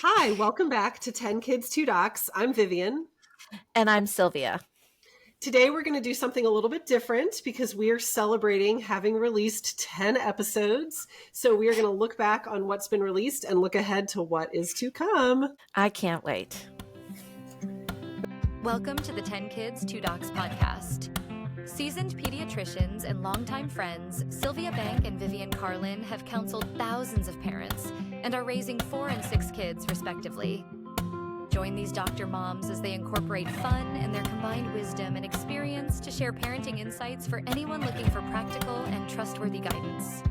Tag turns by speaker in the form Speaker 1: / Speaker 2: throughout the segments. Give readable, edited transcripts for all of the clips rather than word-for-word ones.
Speaker 1: Hi, welcome back to 10 Kids, 2 Docs. I'm Vivian.
Speaker 2: And I'm Sylvia.
Speaker 1: Today we're going to do something a little bit different because we are celebrating having released 10 episodes. So we are going to look back on what's been released and look ahead to what is to come.
Speaker 2: I can't wait.
Speaker 3: Welcome to the 10 Kids, 2 Docs podcast. Seasoned pediatricians and longtime friends, Sylvia Bank and Vivian Carlin have counseled thousands of parents and are raising 4 and 6 kids, respectively. Join these doctor moms as they incorporate fun and their combined wisdom and experience to share parenting insights for anyone looking for practical and trustworthy guidance.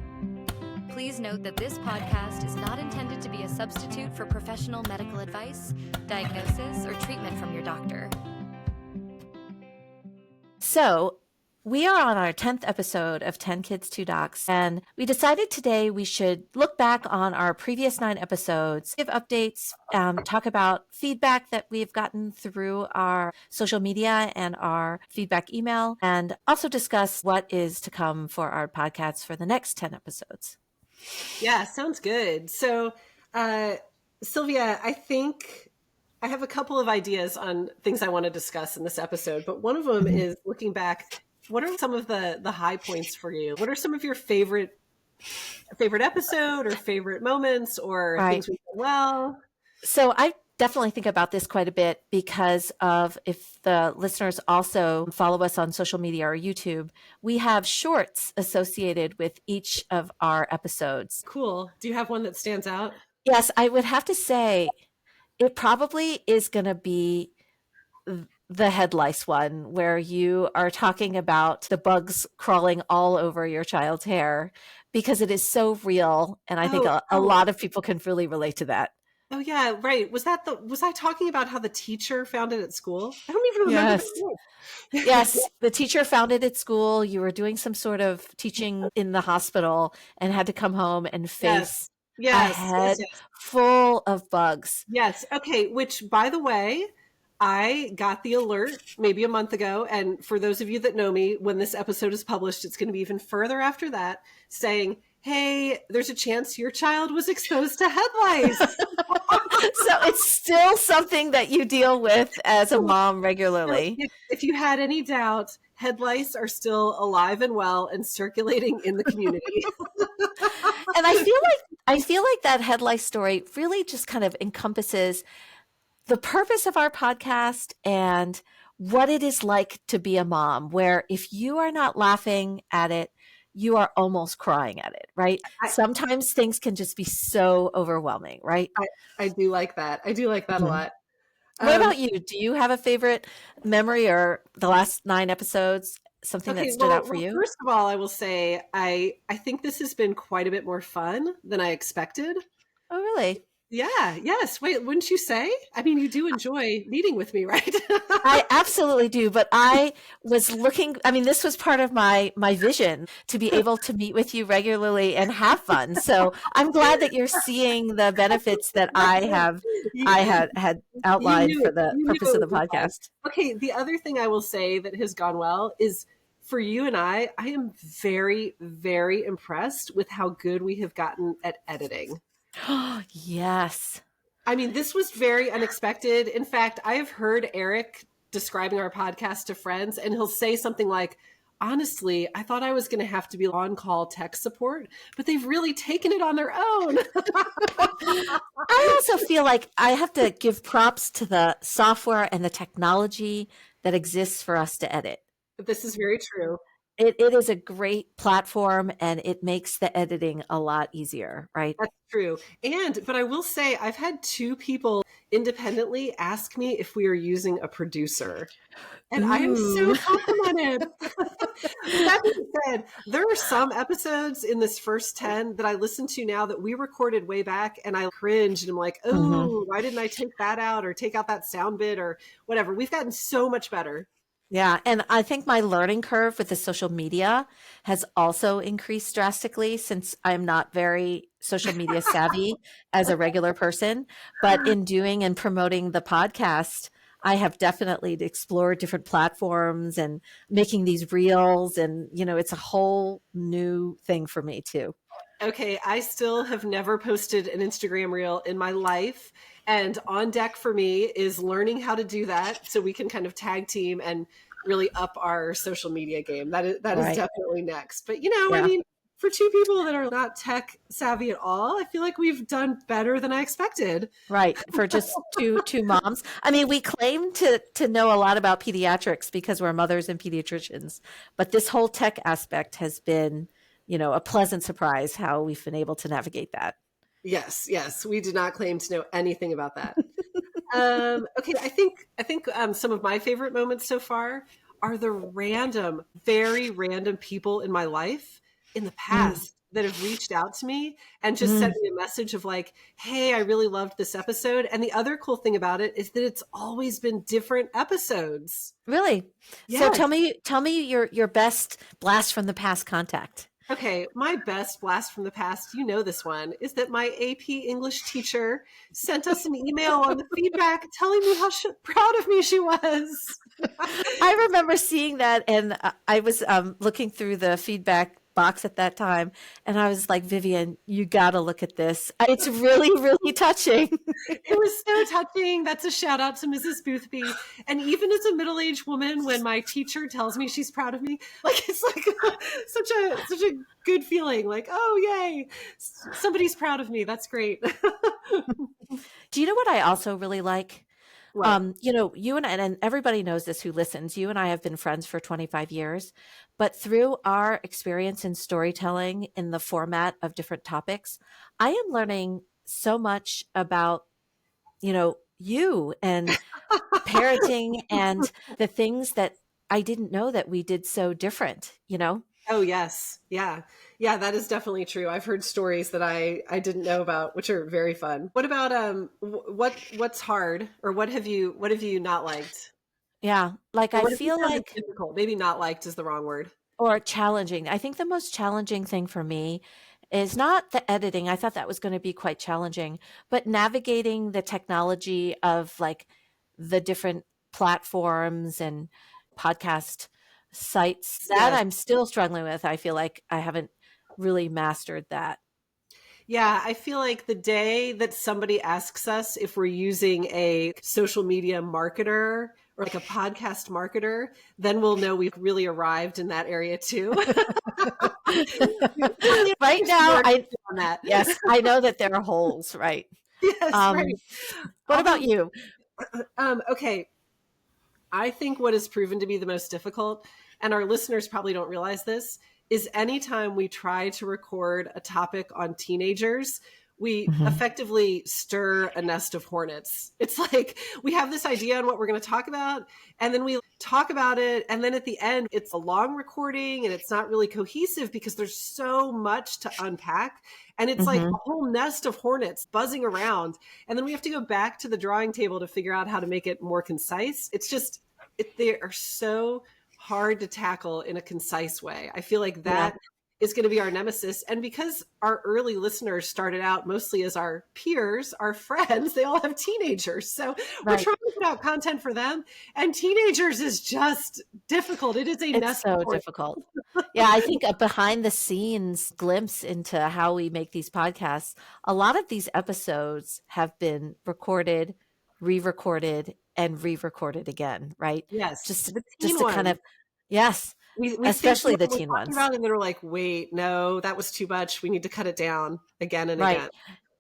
Speaker 3: Please note that this podcast is not intended to be a substitute for professional medical advice, diagnosis, or treatment from your doctor.
Speaker 2: So, we are on our 10th episode of 10 Kids, 2 Docs, and we decided today we should look back on our previous 9 episodes, give updates, talk about feedback that we've gotten through our social media and our feedback email, and also discuss what is to come for our podcasts for the next 10 episodes.
Speaker 1: Yeah, sounds good. So, Sylvia, I think I have a couple of ideas on things I want to discuss in this episode, but one of them is looking back. What are some of the high points for you? What are some of your favorite episode or favorite moments or things we've done well?
Speaker 2: So I definitely think about this quite a bit because of, if the listeners also follow us on social media or YouTube, we have shorts associated with each of our episodes.
Speaker 1: Cool. Do you have one that stands out?
Speaker 2: Yes, I would have to say it probably is going to be the head lice one, where you are talking about the bugs crawling all over your child's hair, because it is so real. And I think a lot of people can really relate to that.
Speaker 1: Oh yeah, right. Was I talking about how the teacher found it at school? I don't even remember.
Speaker 2: Yes, the teacher found it at school. You were doing some sort of teaching in the hospital and had to come home and face a head full of bugs.
Speaker 1: Yes. Okay. Which, by the way, I got the alert maybe a month ago. And for those of you that know me, when this episode is published, it's going to be even further after that, saying, hey, there's a chance your child was exposed to head lice.
Speaker 2: So it's still something that you deal with as a mom regularly.
Speaker 1: If you had any doubt, head lice are still alive and well and circulating in the community.
Speaker 2: And I feel like that head lice story really just kind of encompasses the purpose of our podcast and what it is like to be a mom, where if you are not laughing at it, you are almost crying at it, right? Sometimes things can just be so overwhelming, right?
Speaker 1: I do like that. I do like that a lot.
Speaker 2: What about you? Do you have a favorite memory or the last 9 episodes, something that stood out for you?
Speaker 1: First of all, I will say I think this has been quite a bit more fun than I expected.
Speaker 2: Oh, really?
Speaker 1: Yeah. Yes. Wait, wouldn't you say? I mean, you do enjoy meeting with me, right?
Speaker 2: I absolutely do. But I was looking, this was part of my vision, to be able to meet with you regularly and have fun. So I'm glad that you're seeing the benefits that I had outlined for the purpose of the podcast.
Speaker 1: Okay. The other thing I will say that has gone well is, for you and I am very, very impressed with how good we have gotten at editing.
Speaker 2: Yes.
Speaker 1: I mean, this was very unexpected. In fact, I have heard Eric describing our podcast to friends, and he'll say something like, honestly, I thought I was going to have to be on-call tech support, but they've really taken it on their own.
Speaker 2: I also feel like I have to give props to the software and the technology that exists for us to edit.
Speaker 1: This is very true.
Speaker 2: It is a great platform, and it makes the editing a lot easier, right?
Speaker 1: That's true. But I will say, I've had 2 people independently ask me if we are using a producer. And I am so complimented. That being said, there are some episodes in this first 10 that I listen to now that we recorded way back, and I cringe and I'm like, why didn't I take that out or take out that sound bit or whatever? We've gotten so much better.
Speaker 2: Yeah. And I think my learning curve with the social media has also increased drastically, since I'm not very social media savvy as a regular person. But in doing and promoting the podcast, I have definitely explored different platforms and making these reels. And, it's a whole new thing for me too.
Speaker 1: Okay, I still have never posted an Instagram reel in my life. And on deck for me is learning how to do that so we can kind of tag team and really up our social media game. That is
Speaker 2: Right.
Speaker 1: definitely next. But you know, I
Speaker 2: Yeah.
Speaker 1: mean, for two people that are not tech savvy at all, I feel like we've done better than I expected.
Speaker 2: Right. For just two moms. I mean, we claim to know a lot about pediatrics because we're mothers and pediatricians, but this whole tech aspect has been, a pleasant surprise how we've been able to navigate that.
Speaker 1: Yes, yes, we did not claim to know anything about that. Okay, I think some of my favorite moments so far are the random, very random people in my life in the
Speaker 2: Mm,
Speaker 1: past that have reached out to me and just
Speaker 2: mm,
Speaker 1: sent me a message of like, "Hey, I really loved this episode." And the other cool thing about it is that it's always been different episodes.
Speaker 2: really? So
Speaker 1: Yes.
Speaker 2: tell me your best blast from the past contact.
Speaker 1: Okay, my best blast from the past, you know this one, is that my AP English teacher sent us an email on the feedback telling me how proud of me she was.
Speaker 2: I remember seeing that, and I was looking through the feedback box at that time, and I was like, Vivian, you got to look at this. It's really, really touching.
Speaker 1: It was so touching. That's a shout out to Mrs. Boothby. And even as a middle-aged woman, when my teacher tells me she's proud of me, like it's like such a good feeling. Like, oh yay, somebody's proud of me. That's great.
Speaker 2: Do you know what I also really like?
Speaker 1: What?
Speaker 2: You and everybody knows this who listens. You and I have been friends for 25 years, but through our experience in storytelling in the format of different topics, I am learning so much about, you and parenting and the things that I didn't know that we did so different.
Speaker 1: Oh yes. Yeah. Yeah, that is definitely true. I've heard stories that I didn't know about, which are very fun. What about what's hard, or what have you not liked?
Speaker 2: Yeah. Like
Speaker 1: Or
Speaker 2: I
Speaker 1: what have you
Speaker 2: feel
Speaker 1: found is
Speaker 2: like,
Speaker 1: difficult? Maybe not liked is the wrong word.
Speaker 2: or challenging. I think the most challenging thing for me is not the editing. I thought that was going to be quite challenging, but navigating the technology of like the different platforms and podcast sites that
Speaker 1: Yes.
Speaker 2: I'm still struggling with. I feel like I haven't really mastered that.
Speaker 1: Yeah, I feel like the day that somebody asks us if we're using a social media marketer or like a podcast marketer, then we'll know we've really arrived in that area too. Really
Speaker 2: Right
Speaker 1: need some
Speaker 2: now,
Speaker 1: work on that.
Speaker 2: yes, I know that there are holes, right?
Speaker 1: Yes, right.
Speaker 2: Um, what about
Speaker 1: Although,
Speaker 2: you?
Speaker 1: okay, I think what has proven to be the most difficult, and our listeners probably don't realize this, is anytime we try to record a topic on teenagers, we
Speaker 2: Mhm.
Speaker 1: effectively stir a nest of hornets. It's like we have this idea on what we're going to talk about, and then we talk about it. And then at the end, it's a long recording and it's not really cohesive because there's so much to unpack. And it's like a
Speaker 2: Mhm.
Speaker 1: whole nest of hornets buzzing around. And then we have to go back to the drawing table to figure out how to make it more concise. It's just, they are so hard to tackle in a concise way. I feel like
Speaker 2: Yeah,
Speaker 1: that is going to be our nemesis. And because our early listeners started out mostly as our peers, our friends, they all have teenagers. So we're
Speaker 2: right.
Speaker 1: trying to put out content for them. And teenagers is just difficult. It is a
Speaker 2: It's
Speaker 1: nest of
Speaker 2: so
Speaker 1: hornets.
Speaker 2: difficult. Yeah, I think a behind the scenes glimpse into how we make these podcasts, a lot of these episodes have been recorded, re-recorded, and re-recorded again, right?
Speaker 1: Yes,
Speaker 2: Just
Speaker 1: the
Speaker 2: just
Speaker 1: teen
Speaker 2: to kind
Speaker 1: ones.
Speaker 2: of, yes,
Speaker 1: We think we
Speaker 2: especially
Speaker 1: know
Speaker 2: the
Speaker 1: what
Speaker 2: teen
Speaker 1: we're talking
Speaker 2: ones.
Speaker 1: about, and then we're like, wait, no, that was too much. We need to cut it down again and
Speaker 2: Right.
Speaker 1: again.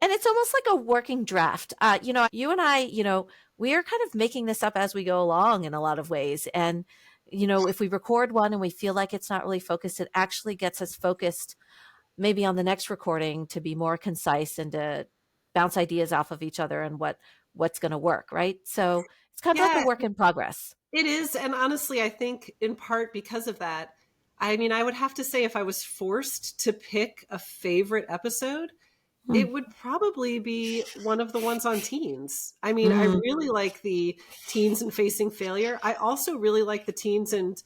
Speaker 2: And it's almost like a working draft. You and I, we are kind of making this up as we go along in a lot of ways. And, if we record one and we feel like it's not really focused, it actually gets us focused maybe on the next recording to be more concise and to bounce ideas off of each other and what's going to work. Right. So it's kind of like a
Speaker 1: Yeah,
Speaker 2: work in progress.
Speaker 1: it is. And honestly, I think in part because of that, I mean, I would have to say if I was forced to pick a favorite episode,
Speaker 2: Hmm.
Speaker 1: it would probably be one of the ones on teens. I mean, I
Speaker 2: Mm,
Speaker 1: really like the teens and facing failure. I also really like the teens and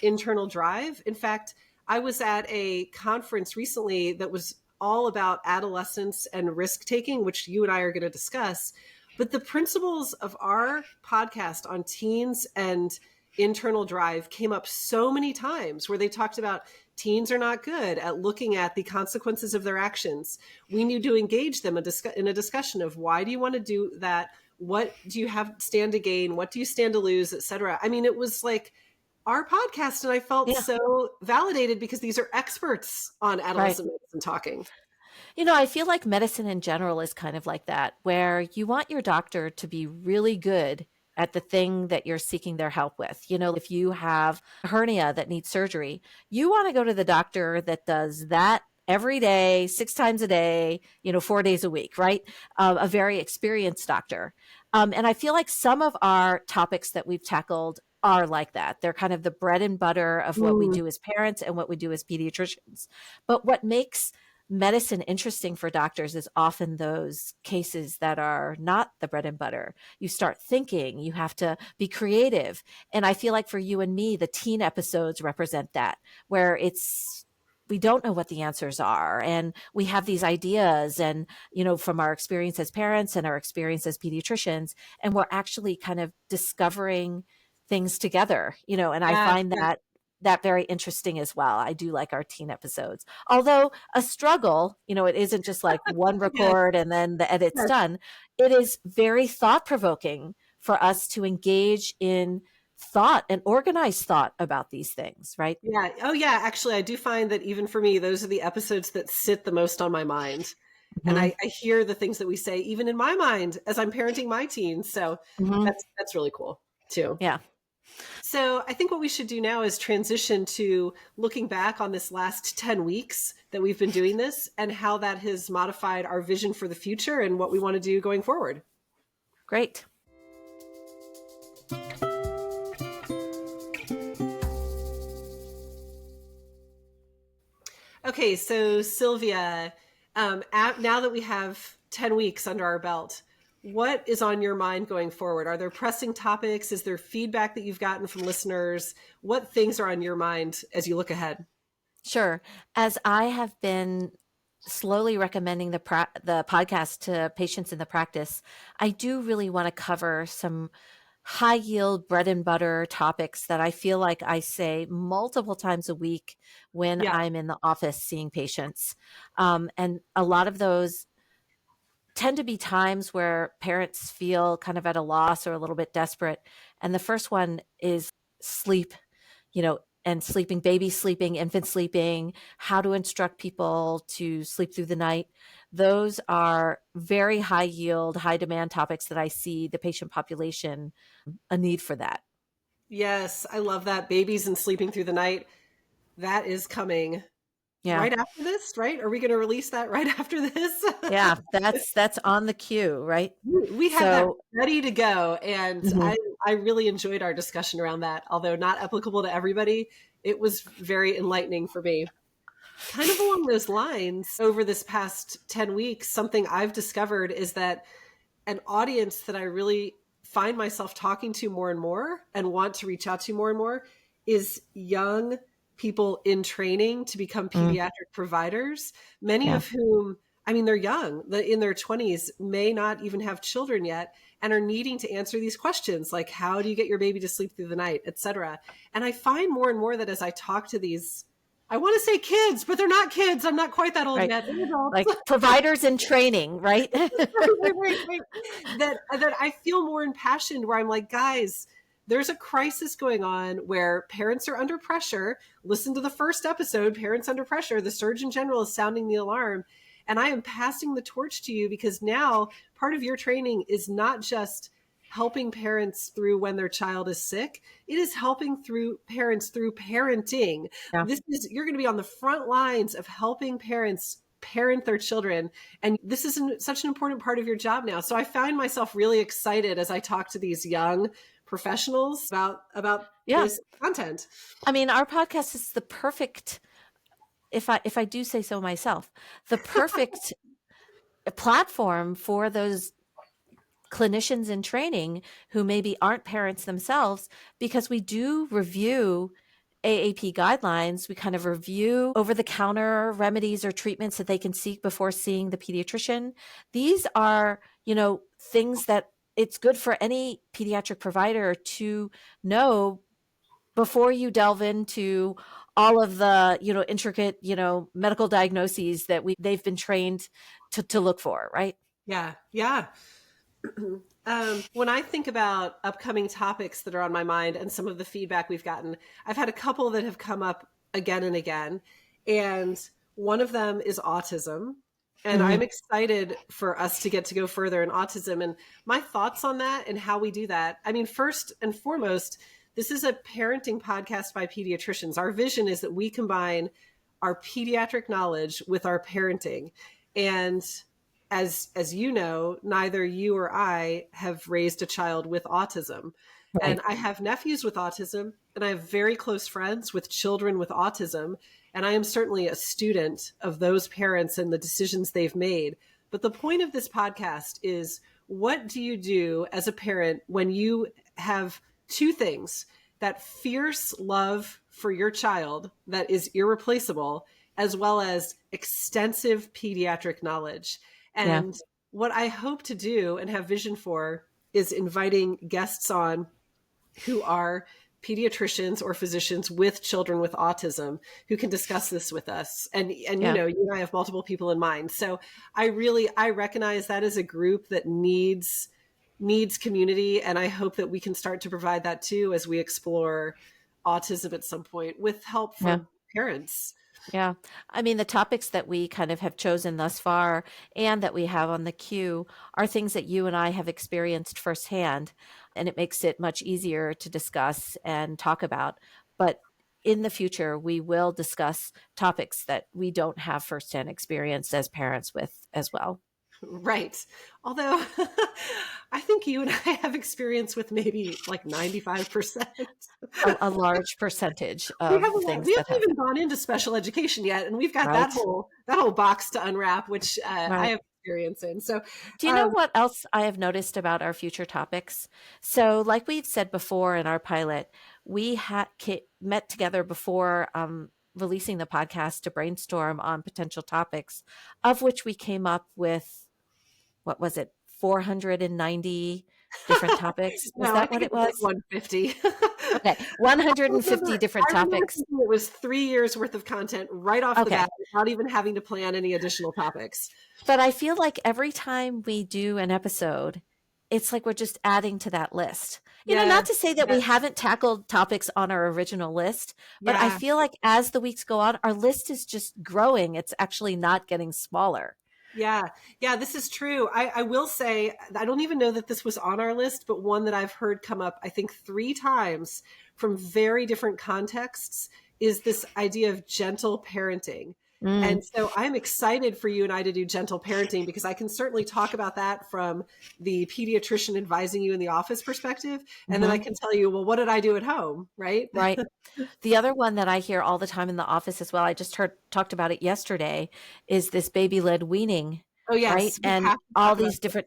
Speaker 1: internal drive. In fact, I was at a conference recently that was all about adolescence and risk taking, which you and I are going to discuss. But the principles of our podcast on teens and internal drive came up so many times, where they talked about teens are not good at looking at the consequences of their actions. We need to engage them in a discussion of, why do you want to do that? What do you have stand to gain? What do you stand to lose, etc. I mean, it was like our podcast, and I felt so validated, because these are experts on adolescent medicine talking.
Speaker 2: You know, I feel like medicine in general is kind of like that, where you want your doctor to be really good at the thing that you're seeking their help with. You know, if you have a hernia that needs surgery, you want to go to the doctor that does that every day, 6 times a day, 4 days a week, right? A very experienced doctor. And I feel like some of our topics that we've tackled are like that. They're kind of the bread and butter of what we do as parents and what we do as pediatricians. But what makes medicine interesting for doctors is often those cases that are not the bread and butter. You start thinking, you have to be creative. And I feel like for you and me, the teen episodes represent that, where we don't know what the answers are. And we have these ideas and, from our experience as parents and our experience as pediatricians, and we're actually kind of discovering things together, and I find that very interesting as well. I do like our teen episodes, although a struggle, it isn't just like one record and then the edit's done. It is very thought provoking for us to engage in thought and organized thought about these things, right?
Speaker 1: Yeah. Oh yeah. Actually, I do find that even for me, those are the episodes that sit the most on my mind. Mm-hmm. And I hear the things that we say, even in my mind, as I'm parenting my teens. So that's really cool too.
Speaker 2: Yeah.
Speaker 1: So I think what we should do now is transition to looking back on this last 10 weeks that we've been doing this, and how that has modified our vision for the future and what we want to do going forward.
Speaker 2: Great.
Speaker 1: Okay, so Sylvia, now that we have 10 weeks under our belt, what is on your mind going forward? Are there pressing topics? Is there feedback that you've gotten from listeners? What things are on your mind as you look ahead?
Speaker 2: Sure. As I have been slowly recommending the podcast to patients in the practice, I do really want to cover some high yield bread and butter topics that I feel like I say multiple times a week when I'm in the office seeing patients. And a lot of those tend to be times where parents feel kind of at a loss or a little bit desperate. And the first one is sleep, and sleeping, baby sleeping, infant sleeping, how to instruct people to sleep through the night. Those are very high yield, high demand topics that I see the patient population a need for that.
Speaker 1: Yes, I love that. Babies and sleeping through the night. That is coming. Yeah. Right after this, right? Are we going to release that right after this?
Speaker 2: Yeah, that's on the queue, right?
Speaker 1: We have that ready to go. And I really enjoyed our discussion around that. Although not applicable to everybody, it was very enlightening for me. Kind of along those lines, over this past 10 weeks, something I've discovered is that an audience that I really find myself talking to more and more and want to reach out to more and more is young people in training to become pediatric providers, many of whom, they're young, in their 20s, may not even have children yet, and are needing to answer these questions like, how do you get your baby to sleep through the night, etc. And I find more and more that as I talk to these, I want to say kids, but they're not kids. I'm not quite that old yet.
Speaker 2: Like providers in training, right?
Speaker 1: right. That I feel more impassioned, where I'm like, guys, there's a crisis going on where parents are under pressure. Listen to the first episode, Parents Under Pressure. The Surgeon General is sounding the alarm. And I am passing the torch to you, because now part of your training is not just helping parents through when their child is sick. It is helping parents through parenting. Yeah. You're going to be on the front lines of helping parents parent their children. And this is such an important part of your job now. So I find myself really excited as I talk to these young professionals about this content.
Speaker 2: Our podcast is the perfect, if I do say so myself, the perfect platform for those clinicians in training who maybe aren't parents themselves, because we do review AAP guidelines. We kind of review over-the-counter remedies or treatments that they can seek before seeing the pediatrician. These are, things that it's good for any pediatric provider to know before you delve into all of the, intricate, medical diagnoses that they've been trained to look for, right?
Speaker 1: Yeah. Yeah. When I think about upcoming topics that are on my mind and some of the feedback we've gotten, I've had a couple that have come up again and again. And one of them is autism. And I'm excited for us to get to go further in autism and my thoughts on that and how we do that. I mean, first and foremost, this is a parenting podcast by pediatricians. Our vision is that we combine our pediatric knowledge with our parenting. And as you know, neither you or I have raised a child with autism.
Speaker 2: Right.
Speaker 1: And I have nephews with autism, and I have very close friends with children with autism. And I am certainly a student of those parents and the decisions they've made. But the point of this podcast is, what do you do as a parent when you have two things: that fierce love for your child that is irreplaceable, as well as extensive pediatric knowledge? And what I hope to do and have vision for is inviting guests on who are pediatricians or physicians with children with autism who can discuss this with us. And you know, you and I have multiple people in mind. So I recognize that as a group that needs community. And I hope that we can start to provide that too as we explore autism at some point with help from parents.
Speaker 2: Yeah. I mean, the topics that we kind of have chosen thus far and that we have on the queue are things that you and I have experienced firsthand, and it makes it much easier to discuss and talk about. But in the future, we will discuss topics that we don't have firsthand experience as parents with as well.
Speaker 1: Right. Although I think you and I have experience with maybe like 95%.
Speaker 2: A large percentage of things.
Speaker 1: We haven't even gone into special education yet, and we've got that whole box to unwrap, which I have experience in. So,
Speaker 2: do you know what else I have noticed about our future topics? So, like we've said before in our pilot, we met together before releasing the podcast to brainstorm on potential topics, of which we came up with, what was it, 490 different topics? Was that what it was?
Speaker 1: Like 150.
Speaker 2: Okay, 150 different topics.
Speaker 1: It was 3 years worth of content right off the bat, without even having to plan any additional topics.
Speaker 2: But I feel like every time we do an episode, it's like we're just adding to that list. You know, not to say that we haven't tackled topics on our original list, but I feel like as the weeks go on, our list is just growing. It's actually not getting smaller.
Speaker 1: Yeah, this is true. I will say, I don't even know that this was on our list, but one that I've heard come up, I think 3 times from very different contexts, is this idea of gentle parenting. And so I'm excited for you and I to do gentle parenting, because I can certainly talk about that from the pediatrician advising you in the office perspective. And then I can tell you, well, what did I do at home? Right.
Speaker 2: Right. The other one that I hear all the time in the office as well, I just talked about it yesterday, is this baby-led weaning.
Speaker 1: Oh, yes.
Speaker 2: Right. And all these different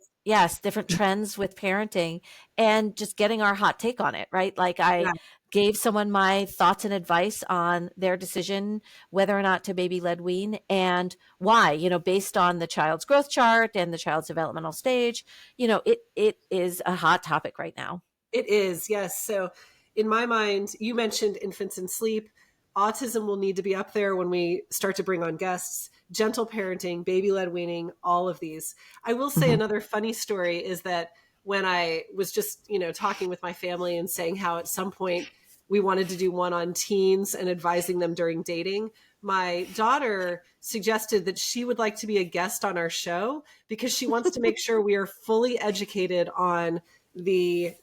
Speaker 2: trends with parenting, and just getting our hot take on it. Right. Like I gave someone my thoughts and advice on their decision whether or not to baby-led wean and why, based on the child's growth chart and the child's developmental stage. It is a hot topic right now.
Speaker 1: It is. Yes. So in my mind, you mentioned infants in sleep. Autism will need to be up there when we start to bring on guests. Gentle parenting, baby-led weaning, all of these. I will say another funny story is that when I was just, talking with my family and saying how at some point we wanted to do one on teens and advising them during dating, my daughter suggested that she would like to be a guest on our show because she wants to make sure we are fully educated on the,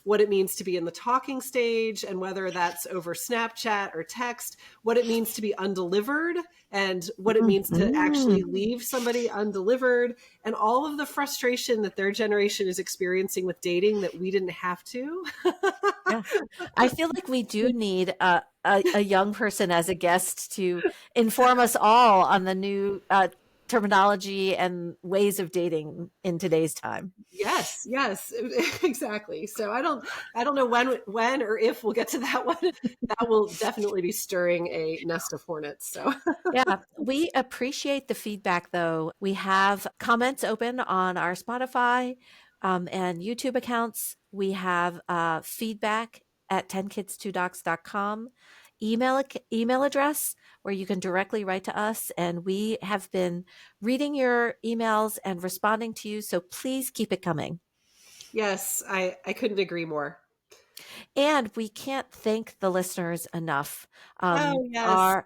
Speaker 1: what it means to be in the talking stage, and whether that's over Snapchat or text, what it means to be undelivered, and what it means to actually leave somebody undelivered, and all of the frustration that their generation is experiencing with dating that we didn't have to.
Speaker 2: I feel like we do need a young person as a guest to inform us all on the new terminology and ways of dating in today's time.
Speaker 1: Yes, exactly. So I don't know when or if we'll get to that one. That will definitely be stirring a nest of hornets. So
Speaker 2: yeah, we appreciate the feedback though. We have comments open on our Spotify and YouTube accounts. We have feedback 10kids2docs.com email address where you can directly write to us. And we have been reading your emails and responding to you. So please keep it coming.
Speaker 1: Yes, I couldn't agree more.
Speaker 2: And we can't thank the listeners enough.
Speaker 1: Oh, yes.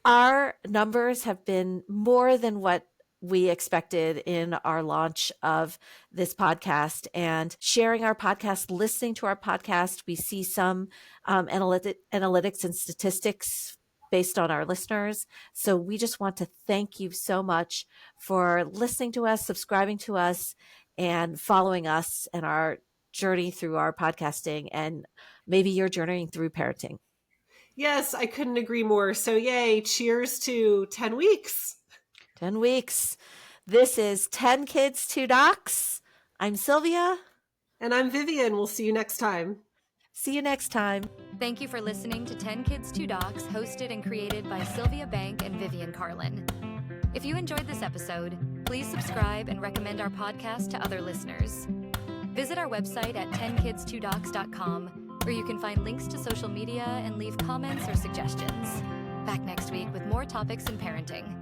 Speaker 2: Our numbers have been more than what we expected in our launch of this podcast, and sharing our podcast, listening to our podcast. We see some analytics and statistics based on our listeners. So we just want to thank you so much for listening to us, subscribing to us, and following us and our journey through our podcasting, and maybe you're journeying through parenting.
Speaker 1: Yes, I couldn't agree more. So yay, cheers to 10 weeks.
Speaker 2: 10 weeks. This is 10 Kids, 2 Docs. I'm Sylvia.
Speaker 1: And I'm Vivian. We'll see you next time.
Speaker 2: See you next time.
Speaker 3: Thank you for listening to 10 Kids, 2 Docs, hosted and created by Sylvia Bank and Vivian Carlin. If you enjoyed this episode, please subscribe and recommend our podcast to other listeners. Visit our website at 10kids2docs.com, where you can find links to social media and leave comments or suggestions. Back next week with more topics in parenting.